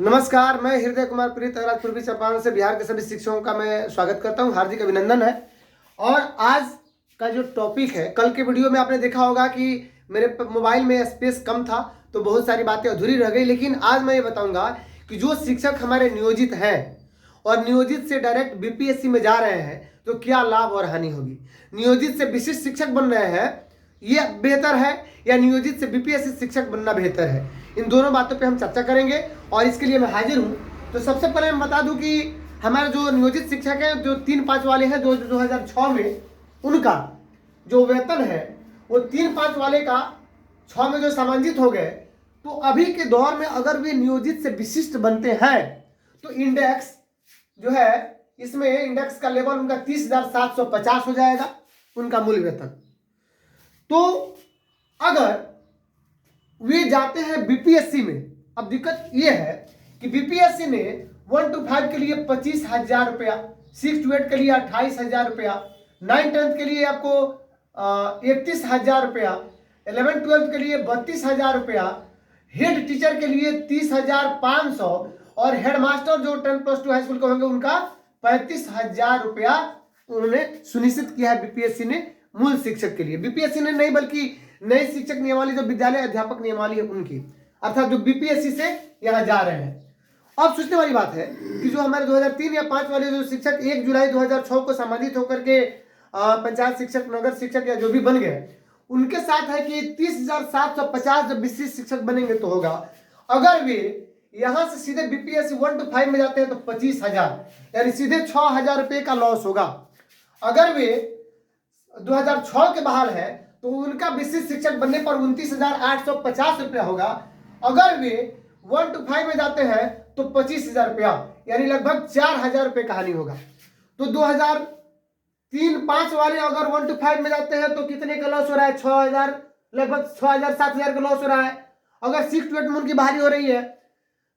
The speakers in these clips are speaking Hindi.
नमस्कार, मैं हृदय कुमार प्रीत पूर्वी चंपारण से बिहार के सभी शिक्षकों का मैं स्वागत करता हूं। हार्दिक अभिनंदन है। और आज का जो टॉपिक है, कल के वीडियो में आपने देखा होगा कि मेरे मोबाइल में स्पेस कम था तो बहुत सारी बातें अधूरी रह गई, लेकिन आज मैं ये बताऊंगा कि जो शिक्षक हमारे नियोजित हैं और नियोजित से डायरेक्ट बीपीएससी में जा रहे हैं तो क्या लाभ और हानि होगी। नियोजित से विशिष्ट शिक्षक बन रहे हैं, ये बेहतर है या नियोजित से बीपीएससी शिक्षक बनना बेहतर है? इन दोनों बातों पे हम चर्चा करेंगे और इसके लिए मैं हाजिर हूँ। तो सबसे पहले मैं बता दूं कि हमारे जो नियोजित शिक्षक हैं, जो 3-5 वाले हैं, जो 2006 में उनका जो वेतन है वो 3-5 वाले का 6 में जो समांजित हो गए, तो अभी के दौर में अगर वे नियोजित से विशिष्ट बनते हैं तो इंडेक्स जो है, इसमें इंडेक्स का लेवल उनका 30,750 हो जाएगा उनका मूल वेतन। तो अगर वे जाते हैं बीपीएससी में, अब दिक्कत ये है कि बीपीएससी में 1 to 5 के लिए 25,000 रुपया, 6 to 8 के लिए 28,000 रुपया, 9-10 के लिए आपको 31,000 रुपया, 11-12 के लिए 32,000 रुपया, हेड टीचर के लिए 30,500 और हेडमास्टर जो 10+2 हाई स्कूल के होंगे उनका 35,000 रुपया उन्होंने सुनिश्चित किया है बीपीएससी ने मूल शिक्षक के लिए। बीपीएससी ने नहीं बल्कि नई शिक्षक नियमावली जो विद्यालय अध्यापक नियमावली है उनकी, अर्थात जो बीपीएससी से यहाँ जा रहे हैं। अब सोचने वाली बात है कि जो हमारे 2003 या 5 वाले जो शिक्षक 1 जुलाई 2006 को सम्मानित होकर के पंचायत शिक्षक, नगर शिक्षक या जो भी बन गए, उनके साथ है कि 30,750 जब विशिष्ट शिक्षक बनेंगे तो होगा। अगर वे यहाँ से सीधे बीपीएससी 1 to 5 में जाते हैं तो 25,000 यानी सीधे 6,000 रुपये का लॉस होगा। अगर वे 2006 के बहाल है तो उनका विशिष्ट शिक्षक बनने पर 29,850 रुपया होगा। अगर वे 1 to 5 में जाते हैं तो 25,000 रुपया यानी लगभग 4,000 रुपये का हानि होगा। तो 2003-5 वाले अगर 1 to 5 में जाते हैं तो कितने का लॉस हो रहा है? 6,000, लगभग 6,000-7,000 का लॉस हो रहा है। अगर 6 to 8 में उनकी बहाली हो रही है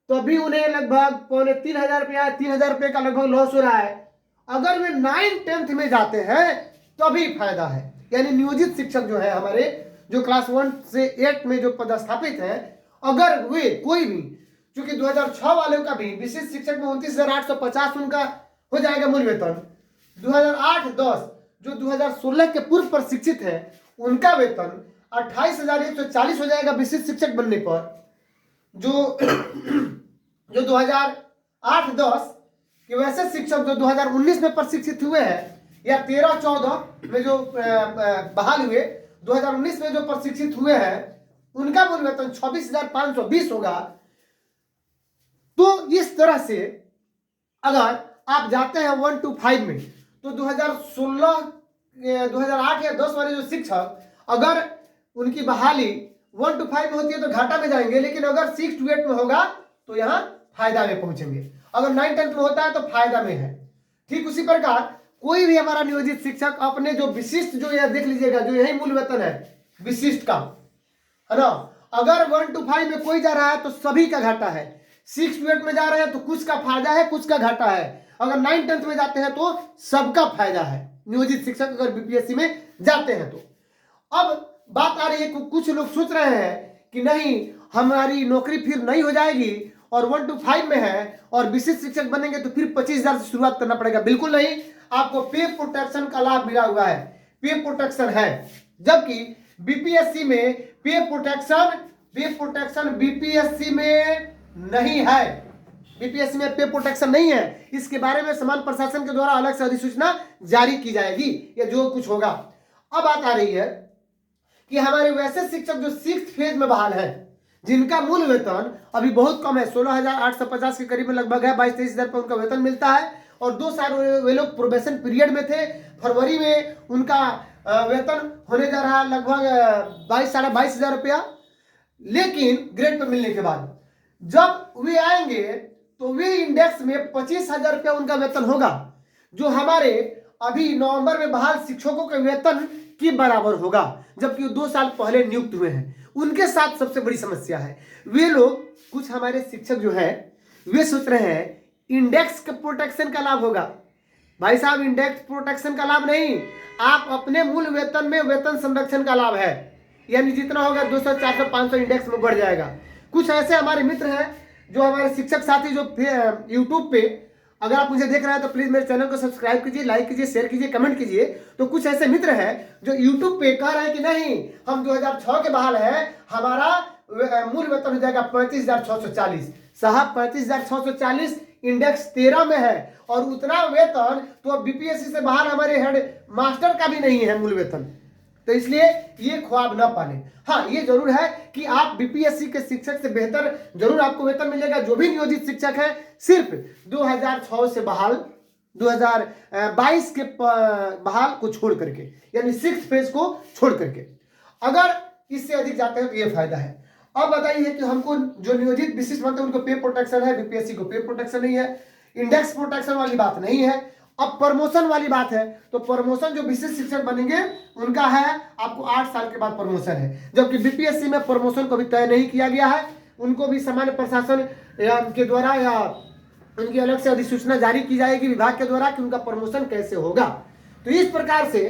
तो अभी उन्हें लगभग 2,500 रुपया, 3,000 रुपये का लगभग लॉस हो रहा है। अगर वे 9-10 में जाते हैं तभी फायदा है, यानी नियोजित शिक्षक जो है हमारे, जो क्लास 1 से 8 में जो पदस्थापित हैं, अगर वे कोई भी, क्योंकि 2006 वाले का भी विशिष्ट शिक्षक में 29,850 उनका हो जाएगा मूल वेतन। 2008-10 जो 2016 के पूर्व प्रशिक्षित है उनका वेतन 28,140 हो जाएगा विशिष्ट शिक्षक बनने पर। जो 2008-10 के वैसे शिक्षक जो 2019 में प्रशिक्षित हुए हैं या 13-14 में जो बहाल हुए, 2019 में जो प्रशिक्षित हुए हैं, उनका मूल वेतन 26,520 होगा। तो इस तरह से अगर आप जाते हैं 1 to 5 में तो 2016, 2008 या 10 वाले जो शिक्षक अगर उनकी बहाली 1 to 5 में होती है तो घाटा में जाएंगे, लेकिन अगर 6 to 8 में होगा तो यहाँ फायदा में पहुंचेंगे। अगर 9-10 में होता है तो फायदा में है। ठीक उसी प्रकार कोई भी हमारा नियोजित शिक्षक अपने जो विशिष्ट, जो यह देख लीजिएगा, जो यही मूल वेतन है विशिष्ट का, है ना, अगर 1 to 5 में कोई जा रहा है तो सभी का घाटा है। 6 to 8 में जा रहे हैं तो कुछ का फायदा है, कुछ का घाटा है। अगर 9-10 में जाते हैं तो सबका फायदा है, नियोजित शिक्षक अगर बीपीएससी में जाते हैं तो। अब बात आ रही है, कुछ लोग सोच रहे हैं कि नहीं, हमारी नौकरी फिर नहीं हो जाएगी और 1 to 5 में है और विशिष्ट शिक्षक बनेंगे तो फिर 25,000 से शुरुआत करना पड़ेगा। बिल्कुल नहीं, आपको पे प्रोटेक्शन का लाभ मिला हुआ है, पे प्रोटेक्शन है। जबकि बीपीएससी में पे प्रोटेक्शन बीपीएससी में नहीं है। बीपीएससी में पे प्रोटेक्शन नहीं है। इसके बारे में समान प्रशासन के द्वारा अलग से अधिसूचना जारी की जाएगी या जो कुछ होगा। अब बात आ रही है कि हमारे वैसे शिक्षक जो 6th फेज में बहाल है, जिनका मूल वेतन अभी बहुत कम है, 16,850 के करीब में लगभग है, 22-23,000 रुपये उनका वेतन मिलता है और 2 साल वे लोग प्रोबेशन पीरियड में थे। फरवरी में उनका वेतन होने जा रहा है लगभग 22,000-22,500 रुपया। लेकिन ग्रेड पर मिलने के बाद जब वे आएंगे तो वे इंडेक्स में 25,000 रुपया उनका वेतन होगा, जो हमारे अभी नवंबर में बहाल शिक्षकों के वेतन के बराबर होगा, जबकि 2 साल पहले नियुक्त हुए हैं। उनके साथ सबसे बड़ी समस्या है, वे लोग, कुछ हमारे शिक्षक जो है वे सोच रहे हैं इंडेक्स के प्रोटेक्शन का लाभ होगा। भाई साहब, इंडेक्स प्रोटेक्शन का लाभ नहीं, आप अपने मूल वेतन में वेतन संरक्षण का लाभ है, यानी जितना होगा 200, 400, 500 इंडेक्स में बढ़ जाएगा। कुछ ऐसे हमारे मित्र हैं जो हमारे शिक्षक साथी जो यूट्यूब पे अगर आप मुझे देख रहे हैं तो प्लीज मेरे चैनल को सब्सक्राइब कीजिए, लाइक कीजिए, शेयर कीजिए, कमेंट कीजिए। तो कुछ ऐसे मित्र हैं जो यूट्यूब पे कह रहे हैं कि नहीं हम 2006 के बहाल हैं, हमारा मूल वेतन हो जाएगा 35,640। साहब 35,640 इंडेक्स 13 में है और उतना वेतन तो बीपीएससी से बाहर हमारे हेड मास्टर का भी नहीं है मूल वेतन। तो इसलिए ये ख्वाब ना पालें। हाँ, ये जरूर है कि आप बीपीएससी के शिक्षक से बेहतर जरूर आपको वेतन मिलेगा। जो भी नियोजित शिक्षक है सिर्फ 2006 से बहाल 2022 के बहाल को छोड़ करके, यानी 6th फेज को छोड़ करके, अगर इससे अधिक जाते हैं तो ये फायदा है। अब बताइए कि हमको जो नियोजित विशिष्ट बनते हैं उनको पे प्रोटेक्शन है, बीपीएससी को पे प्रोटेक्शन नहीं है, इंडेक्स प्रोटेक्शन वाली बात नहीं है। अब प्रमोशन वाली बात है तो प्रमोशन जो विशिष्ट शिक्षक बनेंगे उनका है आपको 8 साल के बाद प्रमोशन है, जबकि बीपीएससी में प्रमोशन को भी तय नहीं किया गया है। उनको भी सामान्य प्रशासन के द्वारा या उनकी अलग से अधिसूचना जारी की जाएगी विभाग के द्वारा कि उनका प्रमोशन कैसे होगा। तो इस प्रकार से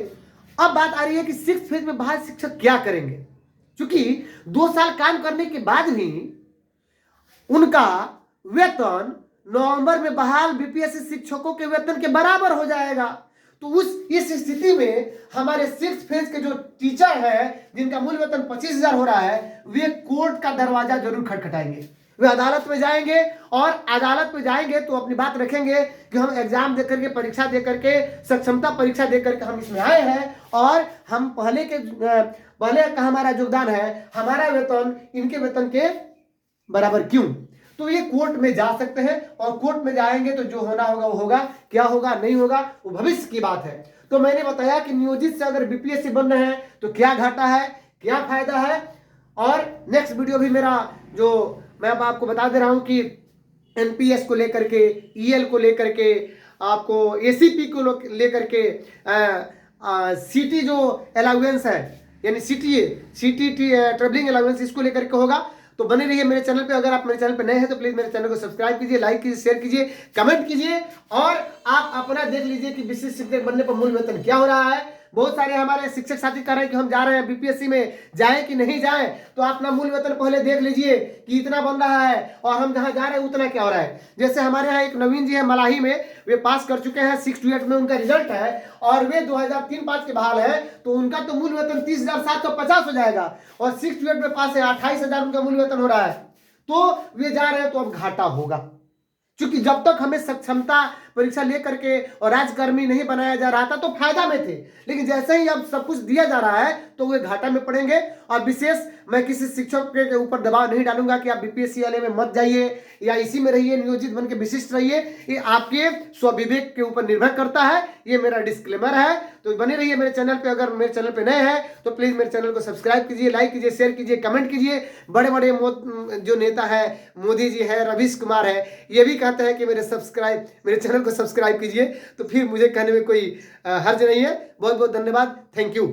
अब बात आ रही है कि 6th फेज में बहाल शिक्षक क्या करेंगे, क्योंकि 2 साल काम करने के बाद भी उनका वेतन नवंबर में बहाल बीपीएससी शिक्षकों के वेतन के बराबर हो जाएगा। तो इस स्थिति में हमारे 6th फेज के जो टीचर है जिनका मूल वेतन 25,000 हो रहा है, वे कोर्ट का दरवाजा जरूर खटखटाएंगे। वे अदालत में जाएंगे और अदालत में जाएंगे तो अपनी बात रखेंगे कि हम एग्जाम देकर के, परीक्षा देकर के, सक्षमता परीक्षा देकर के हम इसमें आए हैं और हम पहले का हमारा योगदान है, हमारा वेतन इनके वेतन के बराबर क्यों। तो ये कोर्ट में जा सकते हैं और कोर्ट में जाएंगे तो जो होना होगा वो होगा, क्या होगा नहीं होगा वो भविष्य की बात है। तो मैंने बताया कि नियोजित से अगर बीपीएससी बन रहे हैं तो क्या घाटा है, क्या फायदा है। और नेक्स्ट वीडियो भी मेरा जो मैं अब आपको बता दे रहा हूं कि एनपीएस को लेकर के, ईएल को लेकर के, आपको एसीपी को लेकर के, सीटी जो अलाउंस है यानी सीटीटी ट्रेवलिंग अलाउंस, इसको लेकर के होगा। तो बने रहिए मेरे चैनल पे। अगर आप मेरे चैनल पे नए हैं तो प्लीज मेरे चैनल को सब्सक्राइब कीजिए, लाइक कीजिए, शेयर कीजिए, कमेंट कीजिए और आप अपना देख लीजिए कि विशिष्ट शिक्षक बनने पर मूल वेतन क्या हो रहा है। बहुत सारे हमारे शिक्षक साथी कह रहे हैं कि हम जा रहे हैं बीपीएससी में, जाए कि नहीं जाए। तो अपना मूल वेतन पहले देख लीजिए कि इतना बन रहा है और हम जहां जा रहे हैं उतना क्या हो रहा है। जैसे हमारे यहाँ एक नवीन जी है मलाही में, वे पास कर चुके हैं, 6 to 8 में उनका रिजल्ट है और वे 2003-5 के बहाल है, तो उनका तो मूल वेतन 30,750 हो जाएगा और 6 to 8 में पास है, 28,000 उनका मूल वेतन हो रहा है। तो वे जा रहे हैं तो अब घाटा होगा, क्योंकि जब तक हमें सक्षमता परीक्षा लेकर के और राजकर्मी नहीं बनाया जा रहा था तो फायदा में थे, लेकिन जैसे ही अब सब कुछ दिया जा रहा है तो वे घाटा में पड़ेंगे। और विशेष मैं किसी शिक्षक के ऊपर दबाव नहीं डालूंगा कि आप बीपीएससी वाले में मत जाइए या इसी में रहिए, नियोजित बन के विशिष्ट रहिए। ये आपके स्वविवेक के ऊपर निर्भर करता है, ये मेरा डिस्क्लेमर है। तो बने रहिए मेरे चैनल पे। अगर मेरे चैनल पे नए हैं तो प्लीज मेरे चैनल को सब्सक्राइब कीजिए, लाइक कीजिए, शेयर कीजिए, कमेंट कीजिए। बड़े बड़े जो नेता है, मोदी जी है, रवीश कुमार है, ये भी कहते हैं कि मेरे चैनल को सब्सक्राइब कीजिए, तो फिर मुझे कहने में कोई हर्ज नहीं है। बहुत बहुत धन्यवाद, थैंक यू।